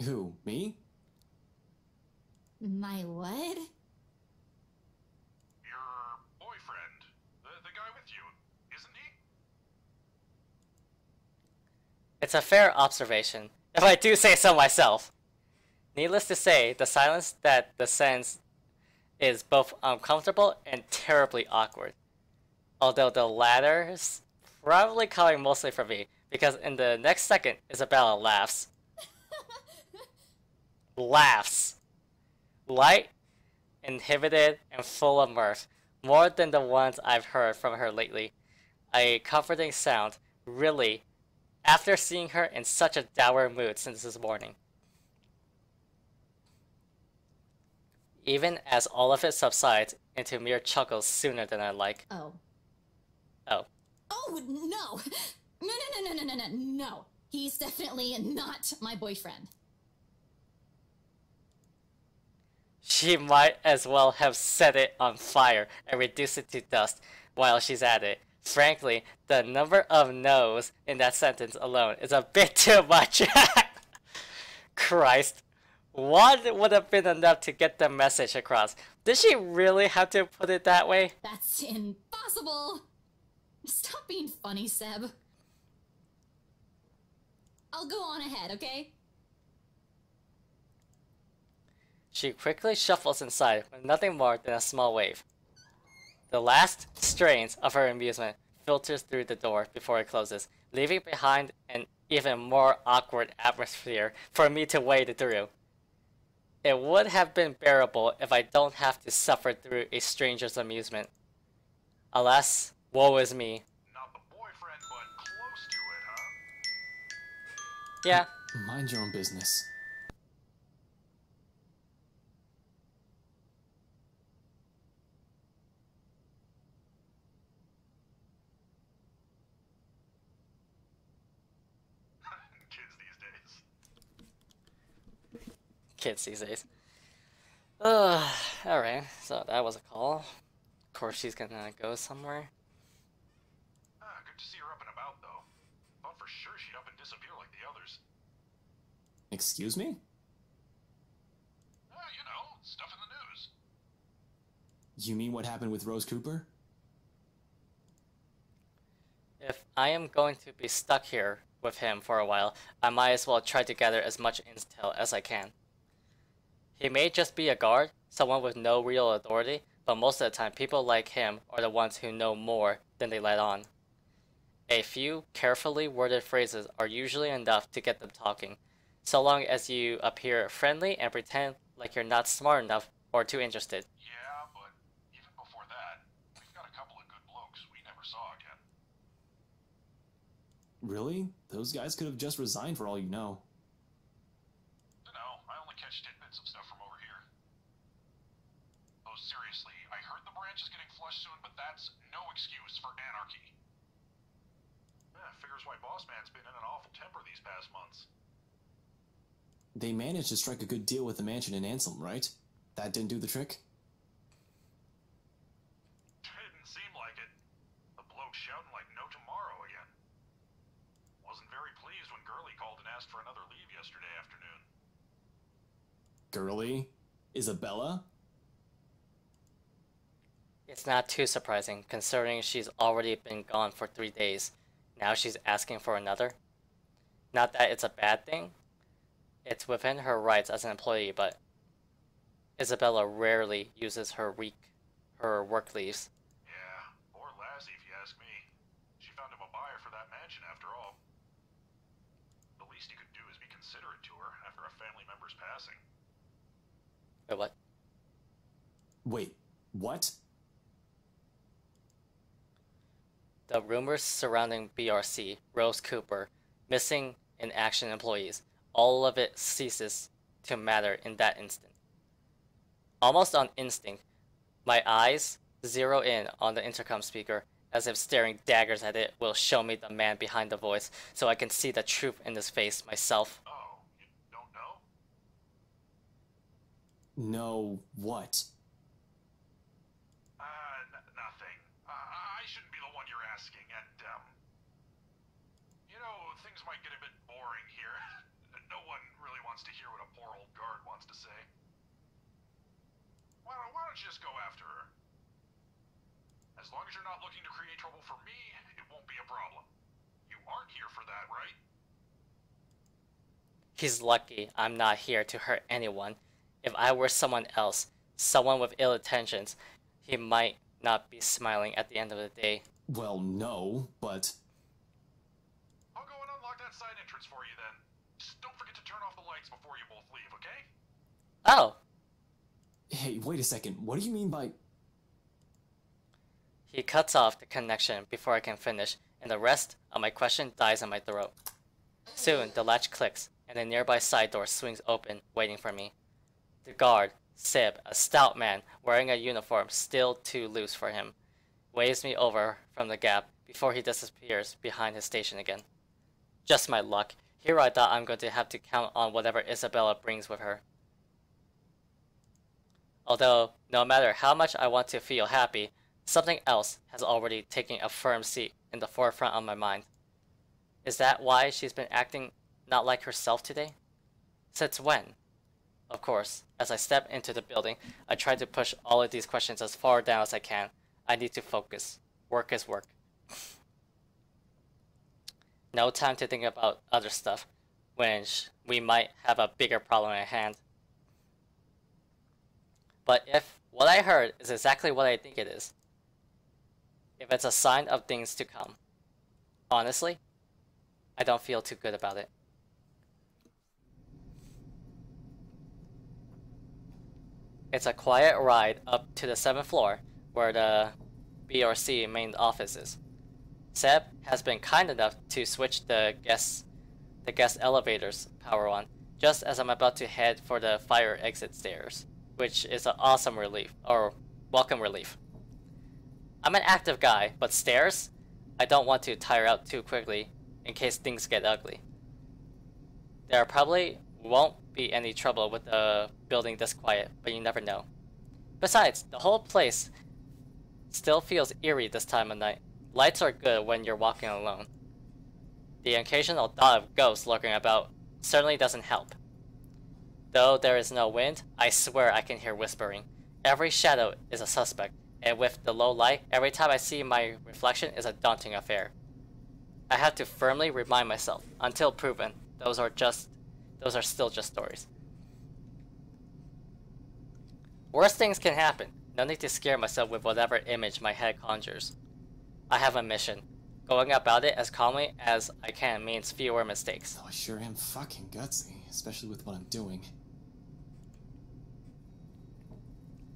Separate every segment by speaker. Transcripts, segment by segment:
Speaker 1: Who, me?
Speaker 2: My what?
Speaker 3: Your boyfriend. The guy with you, isn't he?
Speaker 4: It's a fair observation, if I do say so myself. Needless to say, the silence that descends is both uncomfortable and terribly awkward. Although the latter's probably coming mostly from me, because in the next second, Isabella laughs. Laughs. Light, inhibited, and full of mirth, more than the ones I've heard from her lately. A comforting sound, really, after seeing her in such a dour mood since this morning. Even as all of it subsides into mere chuckles sooner than I like.
Speaker 2: Oh.
Speaker 4: Oh.
Speaker 2: Oh, no! No. He's definitely not my boyfriend.
Speaker 4: She might as well have set it on fire and reduced it to dust while she's at it. Frankly, the number of no's in that sentence alone is a bit too much. Christ. One would have been enough to get the message across. Did she really have to put it that way?
Speaker 2: That's impossible! Stop being funny, Seb. I'll go on ahead, okay?
Speaker 4: She quickly shuffles inside with nothing more than a small wave. The last strains of her amusement filters through the door before it closes, leaving behind an even more awkward atmosphere for me to wade through. It would have been bearable if I don't have to suffer through a stranger's amusement. Alas, woe is me.
Speaker 3: Not the boyfriend, but close to it, huh?
Speaker 4: Yeah,
Speaker 1: Mind your own business.
Speaker 3: Kids these days.
Speaker 4: kids these days. Alright, so that was a call. Of course she's gonna go somewhere.
Speaker 3: Good to see her up and about, though. Thought for sure she'd up and disappear like the others.
Speaker 1: Excuse me?
Speaker 3: You know, stuff in the news.
Speaker 1: You mean what happened with Rose Cooper?
Speaker 4: If I am going to be stuck here with him for a while, I might as well try to gather as much intel as I can. He may just be a guard, someone with no real authority, but most of the time people like him are the ones who know more than they let on. A few carefully worded phrases are usually enough to get them talking, so long as you appear friendly and pretend like you're not smart enough or too interested.
Speaker 3: Yeah, but even before that, we've got a couple of good blokes we never saw again.
Speaker 1: Really? Those guys could have just resigned for all you know.
Speaker 3: Dunno, I only catch tidbits of stuff from over here. Oh, seriously, I heard the branch is getting flushed soon, but that's no excuse for anarchy. Figures why Boss Man's been in an awful temper these past months.
Speaker 1: They managed to strike a good deal with the mansion in Ansem, right? That didn't do the trick?
Speaker 3: Didn't seem like it. The bloke shouting like no tomorrow again. Wasn't very pleased when Gurley called and asked for another leave yesterday afternoon.
Speaker 1: Girly? Isabella?
Speaker 4: It's not too surprising, considering she's already been gone for 3 days. Now she's asking for another. Not that it's a bad thing. It's within her rights as an employee, but Isabella rarely uses her work leaves.
Speaker 3: Yeah, poor lassie if you ask me. She found him a buyer for that mansion after all. The least he could do is be considerate to her after a family member's passing.
Speaker 4: Wait, what?
Speaker 1: Wait, what?
Speaker 4: The rumors surrounding BRC, Rose Cooper, missing in action employees, all of it ceases to matter in that instant. Almost on instinct, my eyes zero in on the intercom speaker, as if staring daggers at it will show me the man behind the voice, so I can see the truth in his face myself.
Speaker 3: Oh, you don't know?
Speaker 1: No, what?
Speaker 3: Nothing. I shouldn't be the one you're asking, and, you know, things might get a bit boring here. No one really wants to hear say. Why don't you just go after her? As long as you're not looking to create trouble for me, it won't be a problem. You aren't here for that, right?
Speaker 4: He's lucky I'm not here to hurt anyone. If I were someone else, someone with ill intentions, he might not be smiling at the end of the day.
Speaker 1: Well, no, but...
Speaker 3: I'll go and unlock that side entrance for you then. Just don't forget to turn off the lights before you both leave, okay?
Speaker 4: Oh!
Speaker 1: Hey, wait a second. What do you mean by...
Speaker 4: He cuts off the connection before I can finish, and the rest of my question dies in my throat. Soon, the latch clicks, and a nearby side door swings open, waiting for me. The guard, Sib, a stout man wearing a uniform still too loose for him, waves me over from the gap before he disappears behind his station again. Just my luck. Here I thought I'm going to have to count on whatever Isabella brings with her. Although, no matter how much I want to feel happy, something else has already taken a firm seat in the forefront of my mind. Is that why she's been acting not like herself today? Since when? Of course, as I step into the building, I try to push all of these questions as far down as I can. I need to focus. Work is work. No time to think about other stuff, when we might have a bigger problem at hand. But if what I heard is exactly what I think it is, if it's a sign of things to come, honestly, I don't feel too good about it. It's a quiet ride up to the 7th floor, where the BRC main office is. Seb has been kind enough to switch the guest elevator's power on, just as I'm about to head for the fire exit stairs, which is an awesome relief, or welcome relief. I'm an active guy, but stairs? I don't want to tire out too quickly in case things get ugly. There probably won't be any trouble with the building this quiet, but you never know. Besides, the whole place still feels eerie this time of night. Lights are good when you're walking alone. The occasional thought of ghosts lurking about certainly doesn't help. Though there is no wind, I swear I can hear whispering. Every shadow is a suspect, and with the low light, every time I see my reflection is a daunting affair. I have to firmly remind myself, until proven, those are still just stories. Worse things can happen. No need to scare myself with whatever image my head conjures. I have a mission. Going about it as calmly as I can means fewer mistakes.
Speaker 1: Oh, I sure am fucking gutsy, especially with what I'm doing.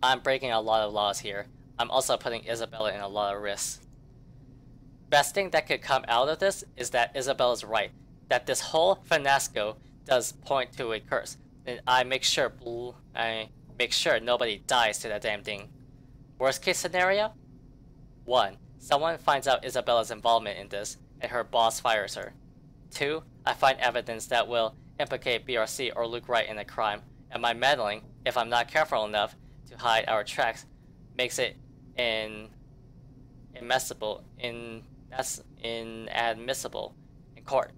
Speaker 4: I'm breaking a lot of laws here. I'm also putting Isabella in a lot of risks. Best thing that could come out of this is that Isabella's right, that this whole fiasco does point to a curse, and I make sure nobody dies to that damn thing. Worst case scenario? 1. Someone finds out Isabella's involvement in this, and her boss fires her. 2. I find evidence that will implicate BRC or Luke Wright in a crime, and my meddling, if I'm not careful enough to hide our tracks, makes it inadmissible in court.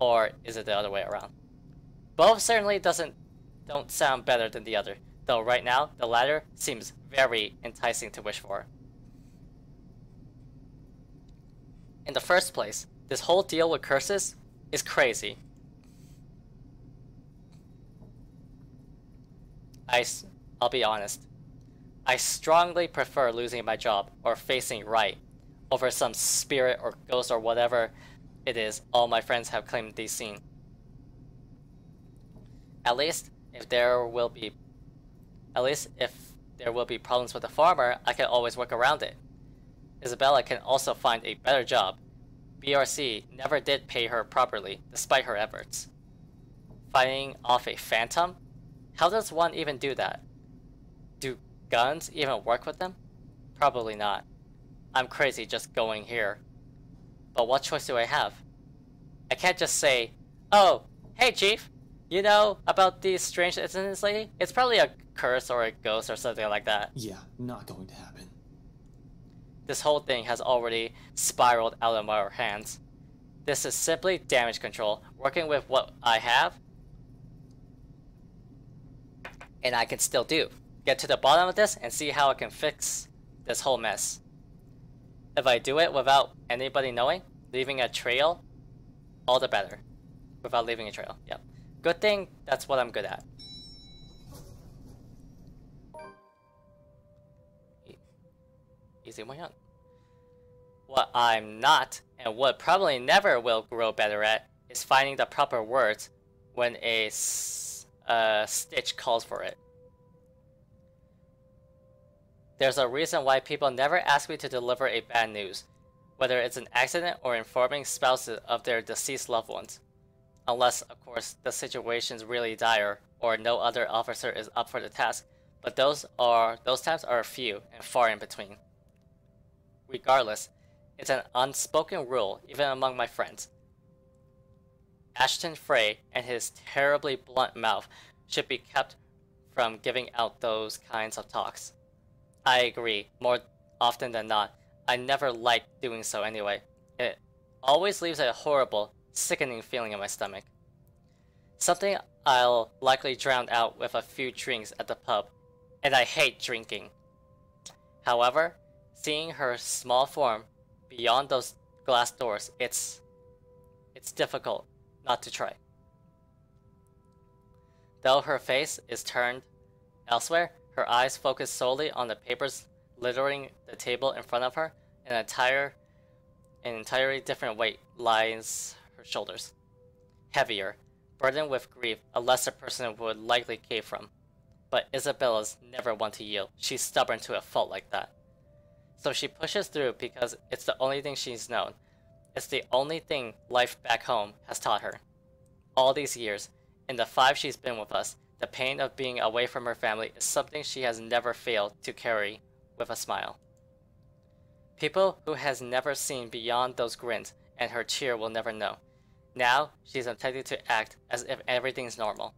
Speaker 4: Or is it the other way around? Both certainly don't sound better than the other, though right now the latter seems very enticing to wish for. In the first place, this whole deal with curses is crazy. I'll be honest. I strongly prefer losing my job or facing Wright over some spirit or ghost or whatever it is all my friends have claimed they've seen. At least if there will be problems with the farmer, I can always work around it. Isabella can also find a better job. BRC never did pay her properly, despite her efforts. Fighting off a phantom? How does one even do that? Do guns even work with them? Probably not. I'm crazy just going here. But what choice do I have? I can't just say, "Oh, hey Chief, you know about these strange incidents lately? It's probably a curse or a ghost or something like that."
Speaker 1: Yeah, not going to happen.
Speaker 4: This whole thing has already spiraled out of our hands. This is simply damage control, working with what I have. And I can still do. Get to the bottom of this and see how I can fix this whole mess. If I do it without anybody knowing, leaving a trail, all the better. Without leaving a trail, yep. Good thing that's what I'm good at. Easy way out. What I'm not, and what probably never will grow better at, is finding the proper words when a stitch calls for it. There's a reason why people never ask me to deliver a bad news, whether it's an accident or informing spouses of their deceased loved ones. Unless, of course, the situation's really dire or no other officer is up for the task, but those times are few and far in between. Regardless, it's an unspoken rule even among my friends. Ashton Frey and his terribly blunt mouth should be kept from giving out those kinds of talks. I agree, more often than not. I never liked doing so anyway. It always leaves a horrible, sickening feeling in my stomach. Something I'll likely drown out with a few drinks at the pub, and I hate drinking. However, seeing her small form beyond those glass doors, it's difficult not to try. Though her face is turned elsewhere, her eyes focus solely on the papers littering the table in front of her. An entirely different weight lies her shoulders. Heavier, burdened with grief a lesser person would likely cave from. But Isabella's never one to yield. She's stubborn to a fault like that. So she pushes through because it's the only thing she's known. It's the only thing life back home has taught her. All these years, in the 5 she's been with us, the pain of being away from her family is something she has never failed to carry with a smile. People who has never seen beyond those grins and her cheer will never know. Now, she's attempting to act as if everything's normal.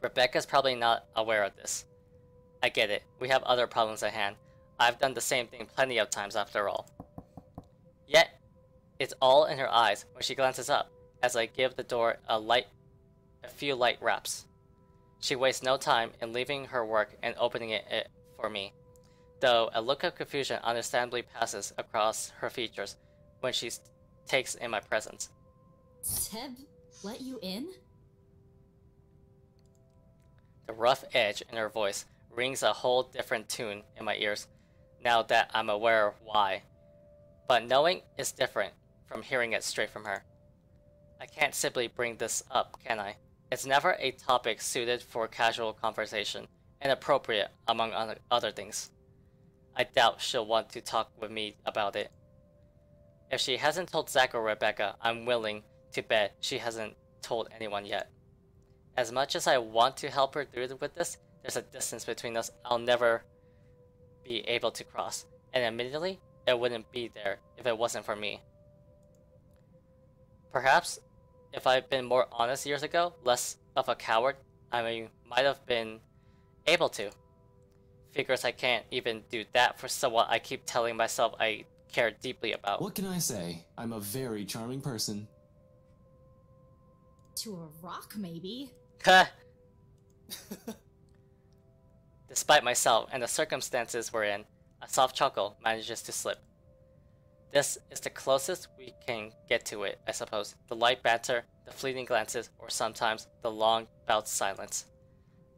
Speaker 4: Rebecca's probably not aware of this. I get it, we have other problems at hand. I've done the same thing plenty of times after all. Yet, it's all in her eyes when she glances up, as I give the door a few light raps. She wastes no time in leaving her work and opening it for me, though a look of confusion understandably passes across her features when she takes in my presence.
Speaker 2: Seb let you in?
Speaker 4: The rough edge in her voice rings a whole different tune in my ears, now that I'm aware of why. But knowing is different from hearing it straight from her. I can't simply bring this up, can I? It's never a topic suited for casual conversation, and appropriate among other things. I doubt she'll want to talk with me about it. If she hasn't told Zach or Rebecca, I'm willing to bet she hasn't told anyone yet. As much as I want to help her through with this, there's a distance between us I'll never be able to cross, and admittedly, it wouldn't be there if it wasn't for me. Perhaps, if I'd been more honest years ago, less of a coward, I might have been able to. Figures I can't even do that for someone I keep telling myself I care deeply about.
Speaker 1: What can I say? I'm a very charming person.
Speaker 2: To a rock, maybe.
Speaker 4: Despite myself and the circumstances we're in, a soft chuckle manages to slip. This is the closest we can get to it, I suppose. The light banter, the fleeting glances, or sometimes the long bouts of silence.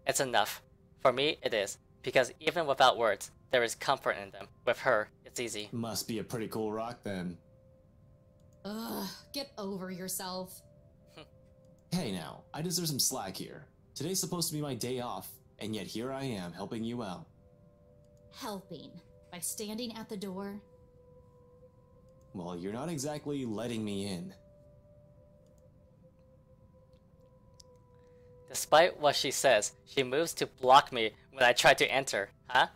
Speaker 4: It's enough. For me, it is, because even without words, there is comfort in them. With her, it's easy.
Speaker 1: Must be a pretty cool rock then.
Speaker 2: Ugh, get over yourself.
Speaker 1: Hey now, I deserve some slack here. Today's supposed to be my day off, and yet here I am helping you out.
Speaker 2: Helping? By standing at the door?
Speaker 1: Well, you're not exactly letting me in.
Speaker 4: Despite what she says, she moves to block me when I try to enter, huh?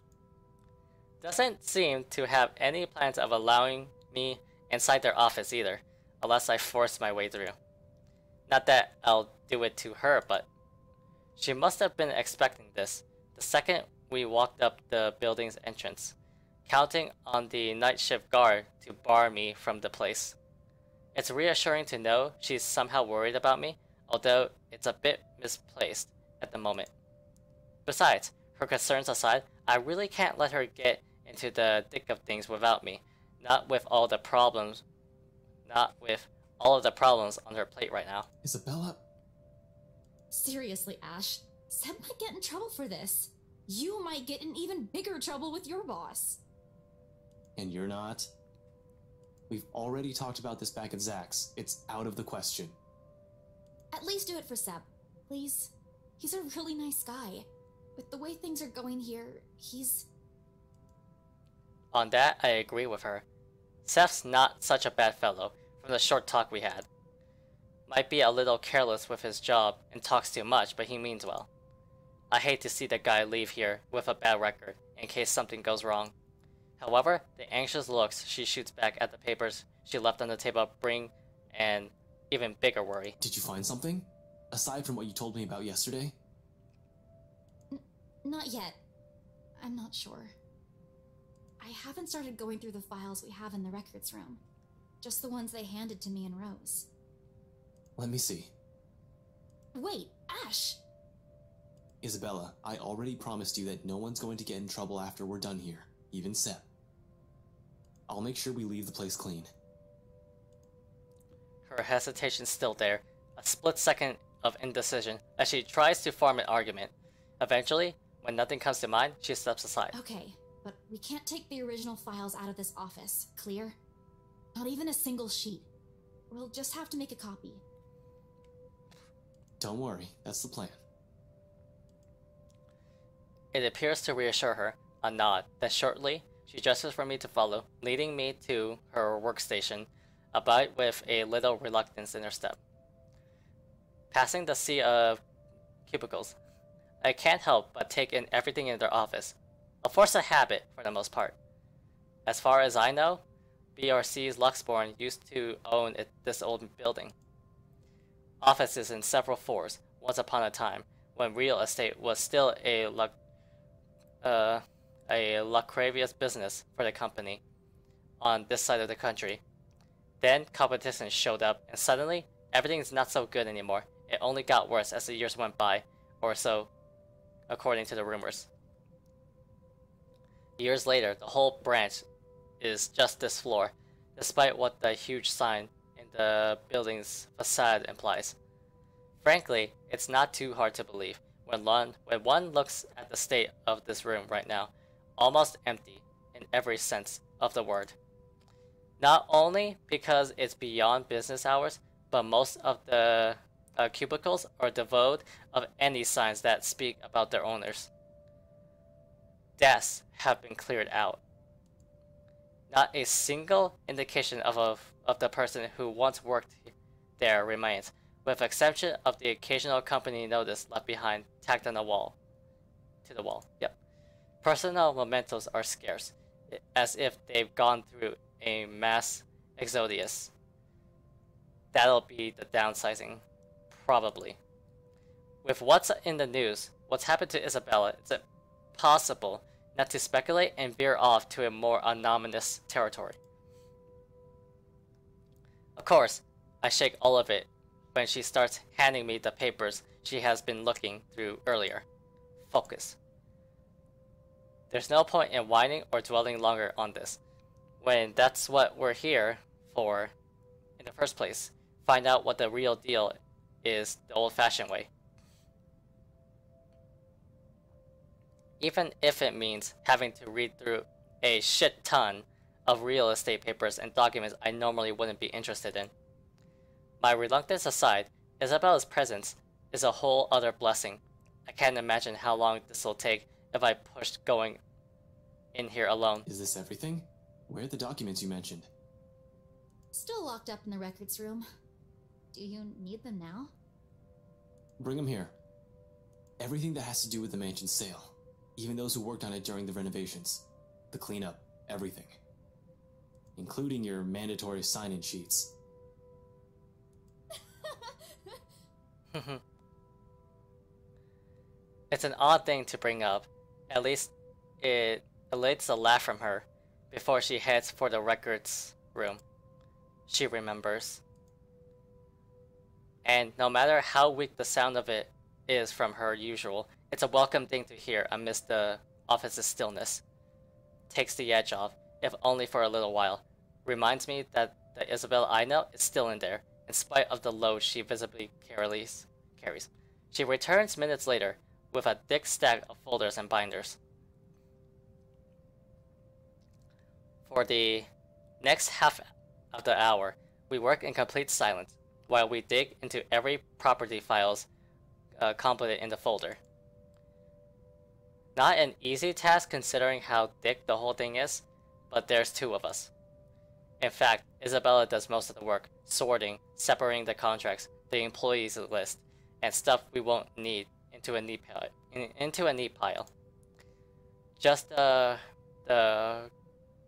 Speaker 4: Doesn't seem to have any plans of allowing me inside their office either, unless I force my way through. Not that I'll do it to her, but she must have been expecting this the second we walked up the building's entrance, counting on the night shift guard to bar me from the place. It's reassuring to know she's somehow worried about me, although it's a bit misplaced at the moment. Besides, her concerns aside, I really can't let her get into the thick of things without me. Not with all the problems on her plate right now.
Speaker 1: Isabella?
Speaker 2: Seriously, Ash, Seb might get in trouble for this. You might get in even bigger trouble with your boss.
Speaker 1: And you're not? We've already talked about this back at Zach's. It's out of the question.
Speaker 2: At least do it for Seb, please. He's a really nice guy. With the way things are going here, he's...
Speaker 4: On that, I agree with her. Seth's not such a bad fellow, from the short talk we had. Might be a little careless with his job and talks too much, but he means well. I hate to see the guy leave here with a bad record, in case something goes wrong. However, the anxious looks she shoots back at the papers she left on the table bring an even bigger worry.
Speaker 1: Did you find something? Aside from what you told me about yesterday?
Speaker 2: Not yet. I'm not sure. I haven't started going through the files we have in the records room. Just the ones they handed to me in rows.
Speaker 1: Let me see.
Speaker 2: Wait, Ash!
Speaker 1: Isabella, I already promised you that no one's going to get in trouble after we're done here, even Seb. I'll make sure we leave the place clean.
Speaker 4: Her hesitation's still there, a split second of indecision as she tries to form an argument. Eventually, when nothing comes to mind, she steps aside.
Speaker 2: Okay, but we can't take the original files out of this office, clear? Not even a single sheet. We'll just have to make a copy.
Speaker 1: Don't worry, that's the plan.
Speaker 4: It appears to reassure her, a nod, then shortly, she gestures for me to follow, leading me to her workstation, albeit with a little reluctance in her step. Passing the sea of cubicles, I can't help but take in everything in their office, a force of habit for the most part. As far as I know, BRC's Luxborn used to own this old building. Offices in several floors, once upon a time, when real estate was still a lucrative business for the company on this side of the country. Then competition showed up, and suddenly everything's not so good anymore. It only got worse as the years went by, or so, according to the rumors. Years later, the whole branch is just this floor, despite what the huge sign in the building's facade implies. Frankly, it's not too hard to believe when one looks at the state of this room right now, almost empty in every sense of the word. Not only because it's beyond business hours, but most of the cubicles are devoid of any signs that speak about their owners. Desks have been cleared out. Not a single indication of the person who once worked there remains, with exception of the occasional company notice left behind tacked on the wall. To the wall, yep. Personal mementos are scarce, as if they've gone through a mass exodus. That'll be the downsizing, probably. With what's in the news, what's happened to Isabella, it's impossible not to speculate and veer off to a more anomalous territory. Of course, I shake all of it when she starts handing me the papers she has been looking through earlier. Focus. There's no point in whining or dwelling longer on this, when that's what we're here for in the first place. Find out what the real deal is the old-fashioned way. Even if it means having to read through a shit ton of real estate papers and documents I normally wouldn't be interested in. My reluctance aside, Isabella's presence is a whole other blessing. I can't imagine how long this will take if I pushed going in here alone.
Speaker 1: Is this everything? Where are the documents you mentioned?
Speaker 2: Still locked up in the records room. Do you need them now?
Speaker 1: Bring them here. Everything that has to do with the mansion's sale. Even those who worked on it during the renovations. The cleanup. Everything. Including your mandatory sign-in sheets.
Speaker 4: It's an odd thing to bring up. At least it elicits a laugh from her before she heads for the records room. She remembers. And no matter how weak the sound of it is from her usual. It's a welcome thing to hear amidst the office's stillness. Takes the edge off, if only for a little while. Reminds me that the Isabel I know is still in there, in spite of the load she visibly carries. She returns minutes later, with a thick stack of folders and binders. For the next half of the hour, we work in complete silence, while we dig into every property files completed in the folder. Not an easy task considering how thick the whole thing is, but there's two of us. In fact, Isabella does most of the work, sorting, separating the contracts, the employees list, and stuff we won't need into a neat pile. Just the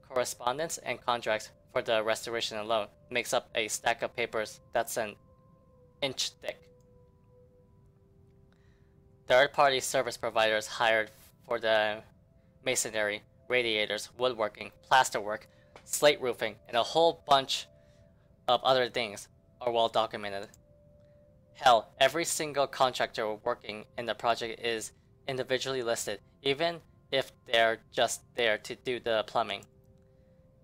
Speaker 4: correspondence and contracts for the restoration alone makes up a stack of papers that's an inch thick. Third-party service providers hired for the masonry, radiators, woodworking, plasterwork, slate roofing, and a whole bunch of other things are well documented. Hell, every single contractor working in the project is individually listed, even if they're just there to do the plumbing.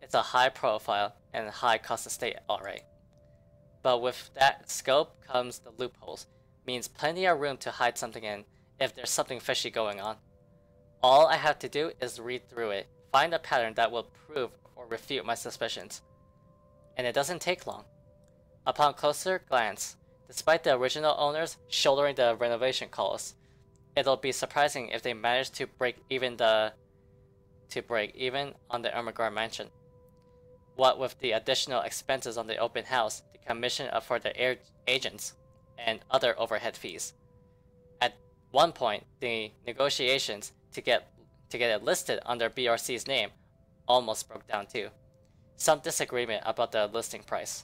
Speaker 4: It's a high profile and high cost estate, alright. But with that scope comes the loopholes. Means plenty of room to hide something in if there's something fishy going on. All I have to do is read through it, find a pattern that will prove or refute my suspicions. And it doesn't take long. Upon closer glance, despite the original owners shouldering the renovation costs, it'll be surprising if they manage to break even on the Ermengarde mansion. What with the additional expenses on the open house, the commission for the agents, and other overhead fees. At one point, the negotiations to get it listed under BRC's name almost broke down too. Some disagreement about the listing price.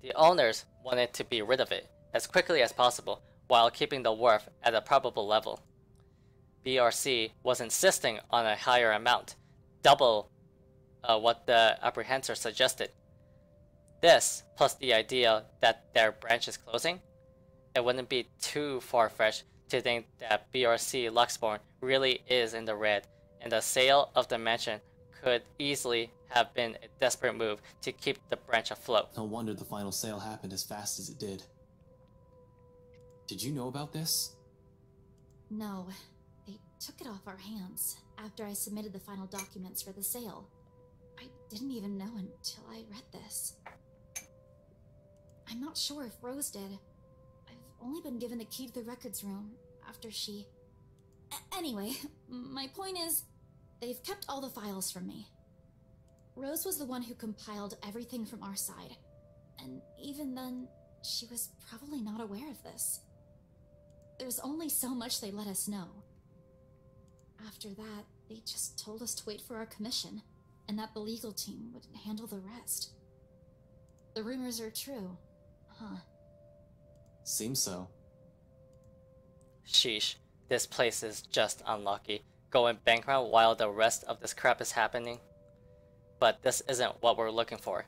Speaker 4: The owners wanted to be rid of it as quickly as possible while keeping the worth at a probable level. BRC was insisting on a higher amount, double what the apprehensor suggested. This, plus the idea that their branch is closing, it wouldn't be too far-fetched to think that BRC Luxborn really is in the red, and the sale of the mansion could easily have been a desperate move to keep the branch afloat.
Speaker 1: No wonder the final sale happened as fast as it did. Did you know about this?
Speaker 2: No, they took it off our hands after I submitted the final documents for the sale. I didn't even know until I read this. I'm not sure if Rose did. I've only been given the key to the records room after she... Anyway, my point is, they've kept all the files from me. Rose was the one who compiled everything from our side, and even then, she was probably not aware of this. There's only so much they let us know. After that, they just told us to wait for our commission, and that the legal team would handle the rest. The rumors are true, huh?
Speaker 1: Seems so.
Speaker 4: Sheesh, this place is just unlucky, going bankrupt while the rest of this crap is happening. But this isn't what we're looking for.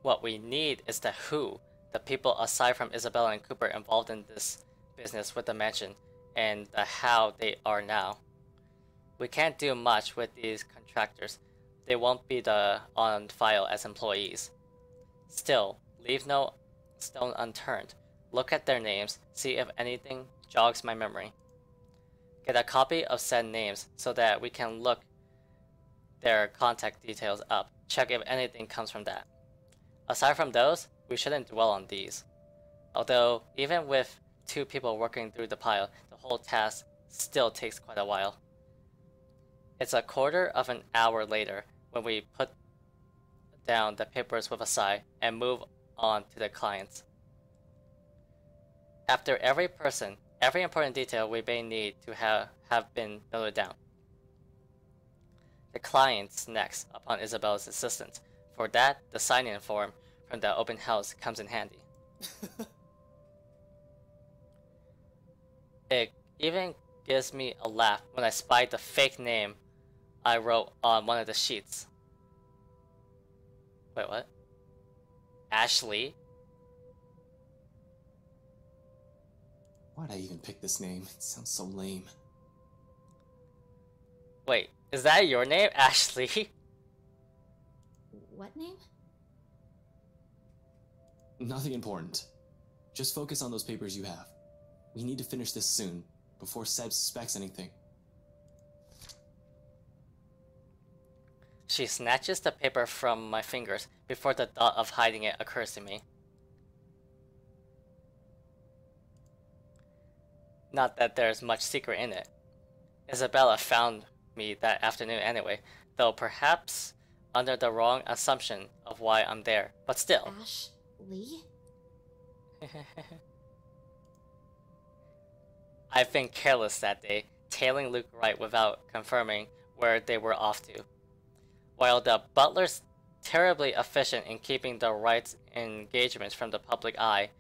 Speaker 4: What we need is the who, the people aside from Isabella and Cooper involved in this business with the mansion, and the how they are now. We can't do much with these contractors. They won't be on file as employees. Still, leave no stone unturned. Look at their names, see if anything jogs my memory. Get a copy of said names so that we can look their contact details up, check if anything comes from that. Aside from those, we shouldn't dwell on these. Although, even with 2 people working through the pile, the whole task still takes quite a while. It's a quarter of an hour later when we put down the papers with a sigh and move on to the clients. After every important detail we may need to have been noted down. The client's next upon Isabella's insistence. For that, the sign-in form from the open house comes in handy. It even gives me a laugh when I spy the fake name I wrote on one of the sheets. Wait, what? Ashley?
Speaker 1: Why'd I even pick this name? It sounds so lame.
Speaker 4: Wait, is that your name, Ashley?
Speaker 2: What name?
Speaker 1: Nothing important. Just focus on those papers you have. We need to finish this soon, before Seb suspects anything.
Speaker 4: She snatches the paper from my fingers before the thought of hiding it occurs to me. Not that there's much secret in it. Isabella found me that afternoon anyway, though perhaps under the wrong assumption of why I'm there, but still.
Speaker 2: Ashley?
Speaker 4: I've been careless that day, tailing Luke Wright without confirming where they were off to. While the butler's terribly efficient in keeping the Wright's engagements from the public eye,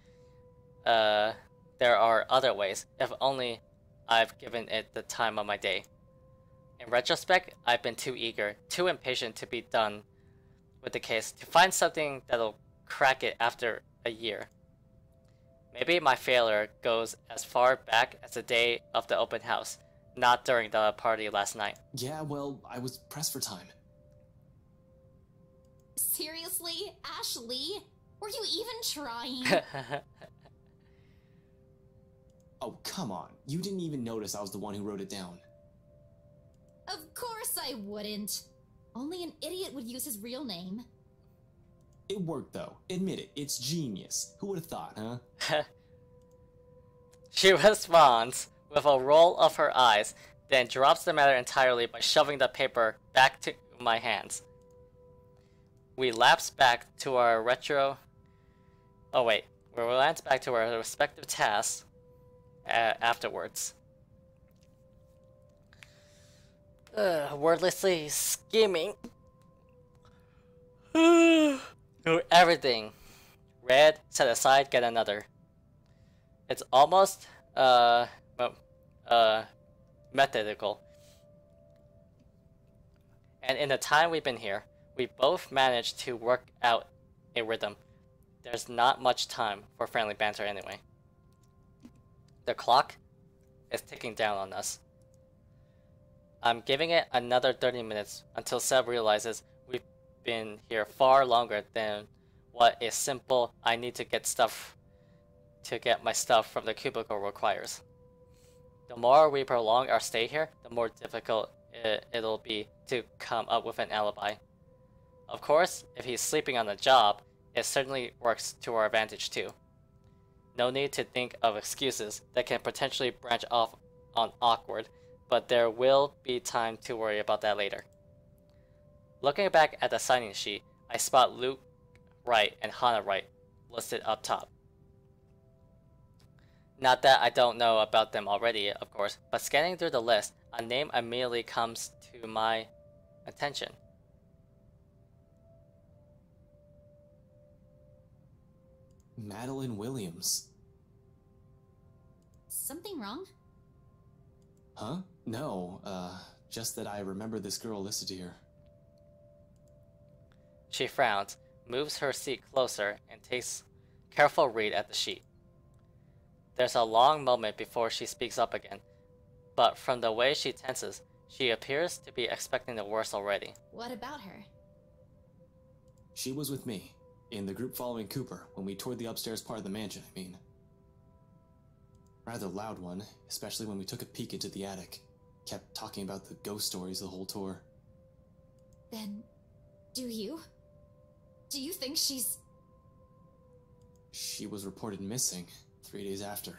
Speaker 4: there are other ways, if only I've given it the time of my day. In retrospect, I've been too eager, too impatient to be done with the case, to find something that'll crack it after a year. Maybe my failure goes as far back as the day of the open house, not during the party last night.
Speaker 1: Yeah, well, I was pressed for time.
Speaker 2: Seriously, Ashley? Were you even trying?
Speaker 1: Oh, come on. You didn't even notice I was the one who wrote it down.
Speaker 2: Of course I wouldn't. Only an idiot would use his real name.
Speaker 1: It worked, though. Admit it. It's genius. Who would have thought, huh?
Speaker 4: She responds with a roll of her eyes, then drops the matter entirely by shoving the paper back to my hands. We lapse back to our we relapse back to our respective tasks afterwards. Wordlessly scheming. Everything. Read, set aside, get another. It's almost, methodical. And in the time we've been here, we both managed to work out a rhythm. There's not much time for friendly banter anyway. The clock is ticking down on us. I'm giving it another 30 minutes until Seb realizes we've been here far longer than what a simple I need to get my stuff from the cubicle requires. The more we prolong our stay here, the more difficult it'll be to come up with an alibi. Of course, if he's sleeping on the job, it certainly works to our advantage too. No need to think of excuses that can potentially branch off on awkward, but there will be time to worry about that later. Looking back at the signing sheet, I spot Luke Wright and Hannah Wright listed up top. Not that I don't know about them already, of course, but scanning through the list, a name immediately comes to my attention.
Speaker 1: Madeline Williams.
Speaker 2: Something wrong?
Speaker 1: Huh? No, just that I remember this girl listed here.
Speaker 4: She frowns, moves her seat closer, and takes a careful read at the sheet. There's a long moment before she speaks up again, but from the way she tenses, she appears to be expecting the worst already.
Speaker 2: What about her?
Speaker 1: She was with me, in the group following Cooper, when we toured the upstairs part of the mansion, I mean. Rather loud one, especially when we took a peek into the attic. Kept talking about the ghost stories the whole tour.
Speaker 2: Then, do you think she's...
Speaker 1: She was reported missing 3 days after.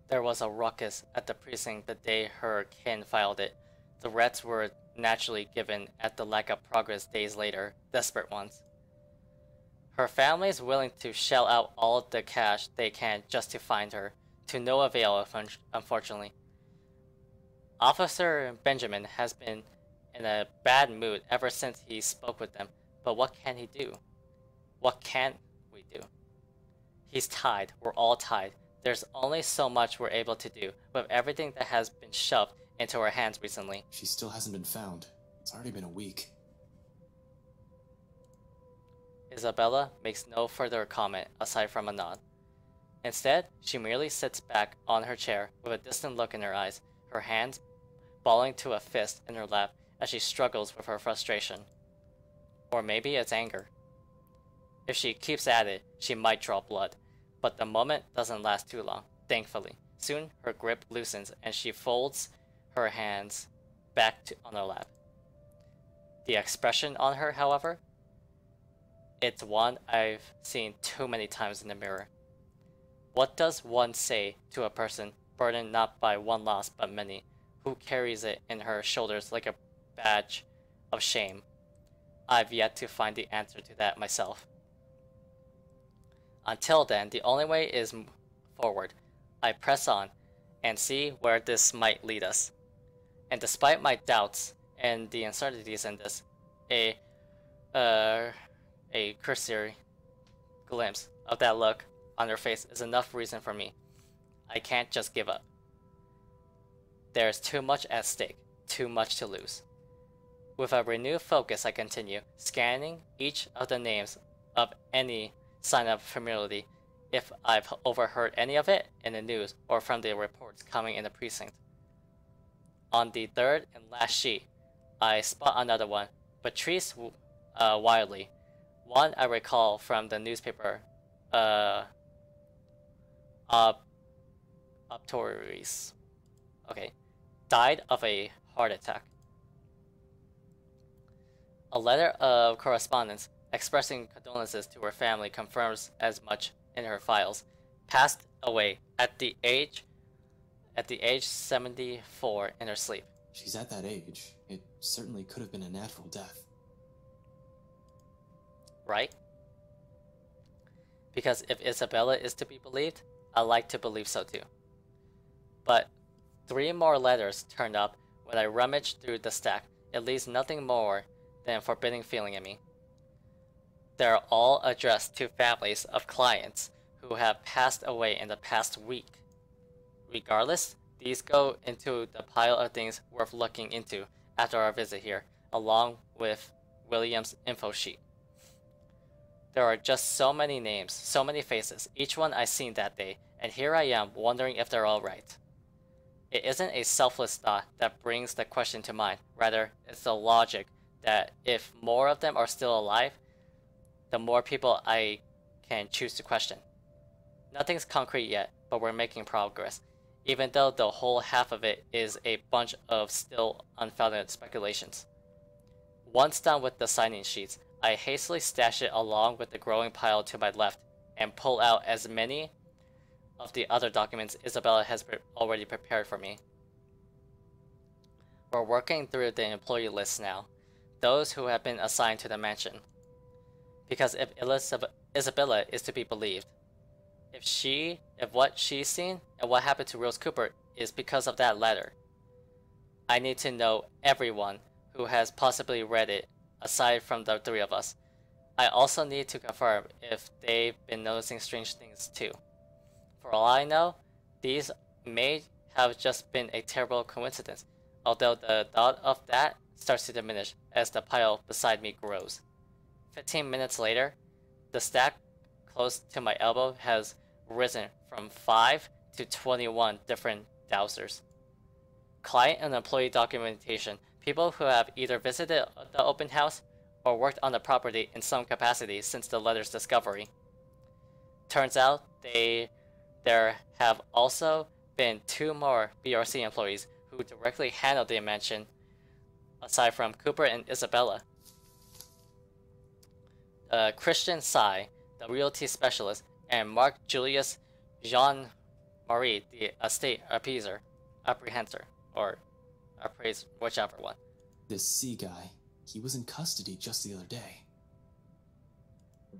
Speaker 4: There was a ruckus at the precinct the day her kin filed it. The threats were naturally given at the lack of progress days later, desperate ones. Her family is willing to shell out all the cash they can just to find her, to no avail, unfortunately. Officer Benjamin has been in a bad mood ever since he spoke with them, but what can he do? What can we do? He's tied. We're all tied. There's only so much we're able to do with everything that has been shoved into our hands recently.
Speaker 1: She still hasn't been found. It's already been a week.
Speaker 4: Isabella makes no further comment aside from a nod. Instead, she merely sits back on her chair with a distant look in her eyes, her hands balling to a fist in her lap as she struggles with her frustration. Or maybe it's anger. If she keeps at it, she might draw blood, but the moment doesn't last too long, thankfully. Soon, her grip loosens and she folds her hands back on her lap. The expression on her, however, it's one I've seen too many times in the mirror. What does one say to a person burdened not by one loss but many, who carries it in her shoulders like a badge of shame? I've yet to find the answer to that myself. Until then, the only way is forward. I press on and see where this might lead us. And despite my doubts and the uncertainties in this, a cursory glimpse of that look on her face is enough reason for me. I can't just give up. There's too much at stake, too much to lose. With a renewed focus, I continue, scanning each of the names of any sign of familiarity if I've overheard any of it in the news or from the reports coming in the precinct. On the third and last sheet, I spot another one, Patrice Wiley, one I recall from the newspaper, Obituaries. Okay. Died of a heart attack. A letter of correspondence expressing condolences to her family confirms as much in her files. Passed away at the age 74 in her sleep.
Speaker 1: She's at that age. It certainly could have been a natural death.
Speaker 4: Right? Because if Isabella is to be believed, I like to believe so too. But 3 more letters turned up when I rummaged through the stack. It leaves nothing more than a forbidding feeling in me. They're all addressed to families of clients who have passed away in the past week. Regardless, these go into the pile of things worth looking into after our visit here, along with William's info sheet. There are just so many names, so many faces, each one I seen that day, and here I am wondering if they're all right. It isn't a selfless thought that brings the question to mind. Rather, it's the logic that if more of them are still alive, the more people I can choose to question. Nothing's concrete yet, but we're making progress, even though the whole half of it is a bunch of still unfounded speculations. Once done with the signing sheets, I hastily stash it along with the growing pile to my left and pull out as many of the other documents Isabella has already prepared for me. We're working through the employee list now, those who have been assigned to the mansion. Because if Isabella is to be believed, if what she's seen and what happened to Rose Cooper is because of that letter, I need to know everyone who has possibly read it aside from the 3 of us. I also need to confirm if they've been noticing strange things too. For all I know, these may have just been a terrible coincidence, although the thought of that starts to diminish as the pile beside me grows. 15 minutes later, the stack close to my elbow has risen from 5 to 21 different dowsers. Client and employee documentation, people who have either visited the open house or worked on the property in some capacity since the letter's discovery. Turns out there have also been 2 more BRC employees who directly handled the mansion, aside from Cooper and Isabella. Christian Tsai, the realty specialist, and Mark Julius Jean-Marie, the estate appraiser, or appraise, whichever one.
Speaker 1: This C guy, he was in custody just the other day.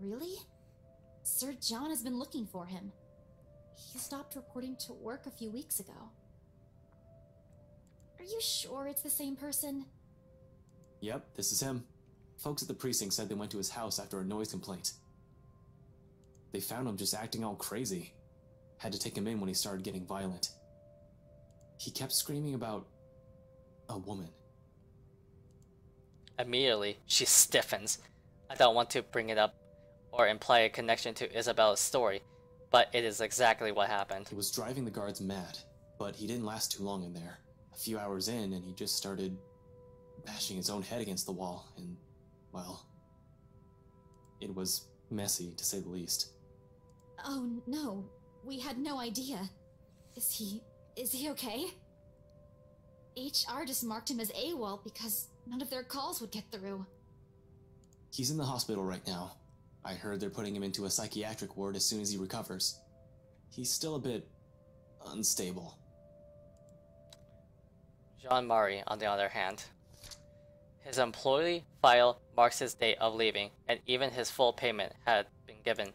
Speaker 2: Really? Sir John has been looking for him. He stopped reporting to work a few weeks ago. Are you sure it's the same person?
Speaker 1: Yep, this is him. Folks at the precinct said they went to his house after a noise complaint. They found him just acting all crazy. Had to take him in when he started getting violent. He kept screaming about a woman.
Speaker 4: Immediately, she stiffens. I don't want to bring it up or imply a connection to Isabella's story, but it is exactly what happened.
Speaker 1: He was driving the guards mad, but he didn't last too long in there. A few hours in, and he just started bashing his own head against the wall, and, well, it was messy, to say the least.
Speaker 2: Oh no, we had no idea. Is he okay? HR just marked him as AWOL because none of their calls would get through.
Speaker 1: He's in the hospital right now. I heard they're putting him into a psychiatric ward as soon as he recovers. He's still a bit unstable.
Speaker 4: Jean-Marie, on the other hand. His employee file marks his date of leaving, and even his full payment had been given.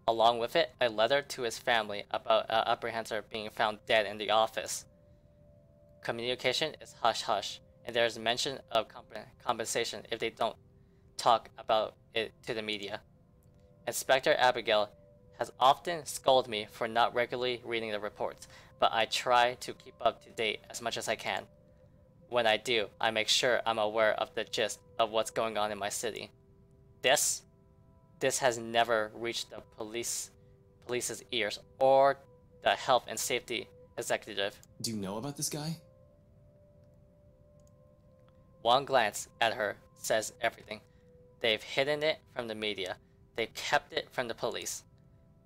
Speaker 4: Along with it, a letter to his family about an apprehender being found dead in the office. Communication is hush-hush, and there is mention of compensation if they don't talk about it to the media. Inspector Abigail has often scolded me for not regularly reading the reports, but I try to keep up to date as much as I can. When I do, I make sure I'm aware of the gist of what's going on in my city. This has never reached the police's ears or the health and safety executive.
Speaker 1: Do you know about this guy?
Speaker 4: One glance at her says everything. They've hidden it from the media. They've kept it from the police.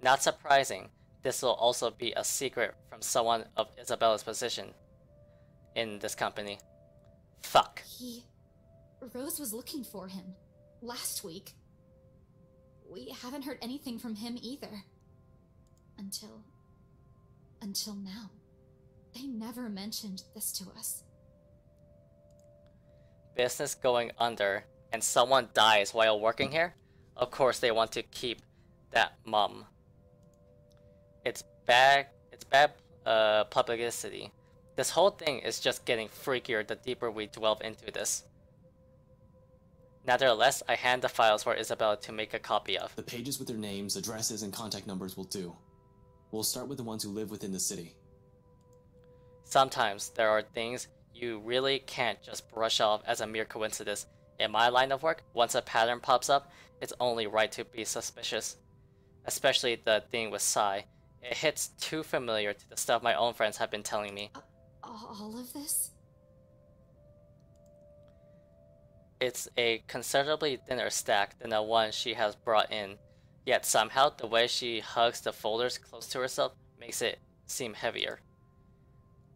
Speaker 4: Not surprising, this will also be a secret from someone of Isabella's position in this company. Fuck.
Speaker 2: Rose was looking for him last week. We haven't heard anything from him either. Until now. They never mentioned this to us.
Speaker 4: Business going under and someone dies while working here? Of course they want to keep that mum. It's bad publicity. This whole thing is just getting freakier the deeper we delve into this. Nevertheless, I hand the files for Isabella to make a copy of.
Speaker 1: The pages with their names, addresses, and contact numbers will do. We'll start with the ones who live within the city.
Speaker 4: Sometimes there are things you really can't just brush off as a mere coincidence. In my line of work, once a pattern pops up, it's only right to be suspicious. Especially the thing with Sai. It hits too familiar to the stuff my own friends have been telling me.
Speaker 2: All of this?
Speaker 4: It's a considerably thinner stack than the one she has brought in, yet somehow the way she hugs the folders close to herself makes it seem heavier.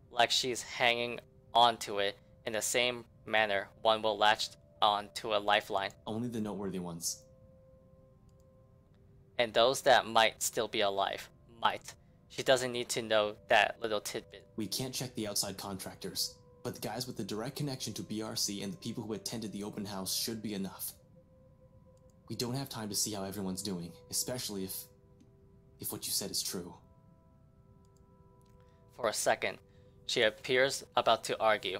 Speaker 4: Like she's hanging onto it in the same manner one will latch on to a lifeline.
Speaker 1: Only the noteworthy ones.
Speaker 4: And those that might still be alive. Might. She doesn't need to know that little tidbit.
Speaker 1: We can't check the outside contractors, but the guys with the direct connection to BRC and the people who attended the open house should be enough. We don't have time to see how everyone's doing, especially if what you said is true.
Speaker 4: For a second, she appears about to argue,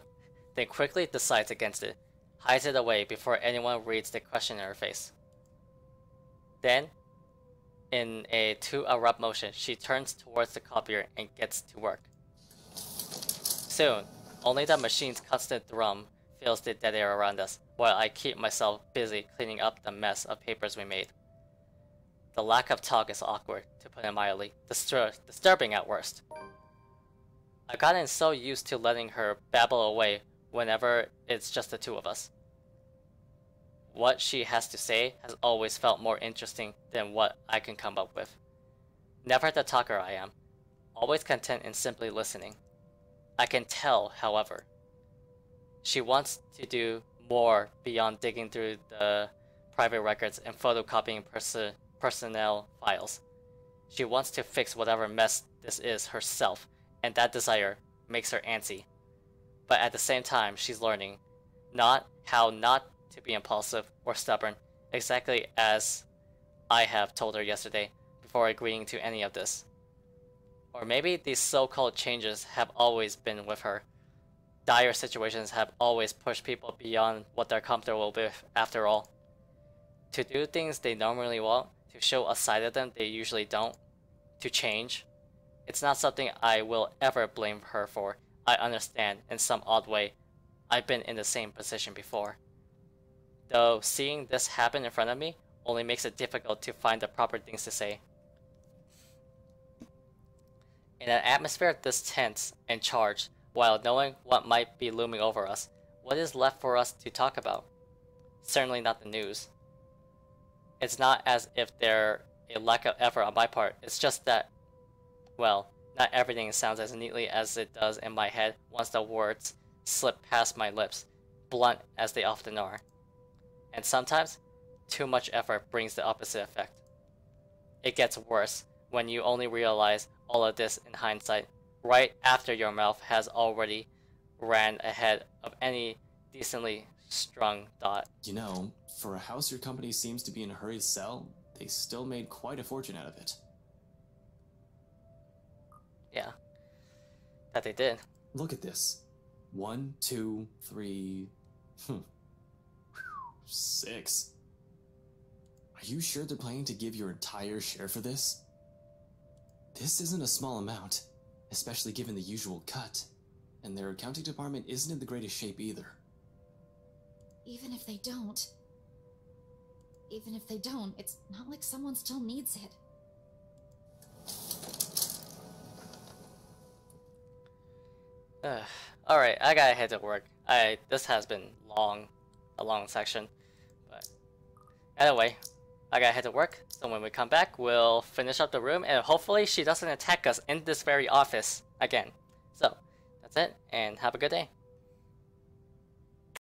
Speaker 4: then quickly decides against it, hides it away before anyone reads the question in her face. Then, in a too abrupt motion, she turns towards the copier and gets to work. Soon, only the machine's constant drum fills the dead air around us, while I keep myself busy cleaning up the mess of papers we made. The lack of talk is awkward, to put it mildly, disturbing at worst. I've gotten so used to letting her babble away whenever it's just the two of us. What she has to say has always felt more interesting than what I can come up with. Never the talker I am, always content in simply listening. I can tell, however, she wants to do more beyond digging through the private records and photocopying personnel files. She wants to fix whatever mess this is herself, and that desire makes her antsy. But at the same time, she's learning not how not to be impulsive or stubborn, exactly as I have told her yesterday before agreeing to any of this. Or maybe these so-called changes have always been with her. Dire situations have always pushed people beyond what they're comfortable with after all. To do things they normally won't, to show a side of them they usually don't, to change. It's not something I will ever blame her for. I understand, in some odd way, I've been in the same position before. Though seeing this happen in front of me, only makes it difficult to find the proper things to say. In an atmosphere this tense and charged, while knowing what might be looming over us, what is left for us to talk about? Certainly not the news. It's not as if there's a lack of effort on my part, it's just that, well, not everything sounds as neatly as it does in my head once the words slip past my lips, blunt as they often are. And sometimes, too much effort brings the opposite effect. It gets worse when you only realize all of this in hindsight, right after your mouth has already ran ahead of any decently strung thought.
Speaker 1: You know, for a house your company seems to be in a hurry to sell, they still made quite a fortune out of it.
Speaker 4: Yeah, that they did.
Speaker 1: Look at this. 1, 2, 3... 6. Are you sure they're planning to give your entire share for this? This isn't a small amount, especially given the usual cut, and their accounting department isn't in the greatest shape either.
Speaker 2: Even if they don't, it's not like someone still needs it.
Speaker 4: Alright, I gotta head to work. This has been a long section, but anyway, I gotta head to work, so when we come back, we'll finish up the room, and hopefully she doesn't attack us in this very office again. So, that's it, and have a good day.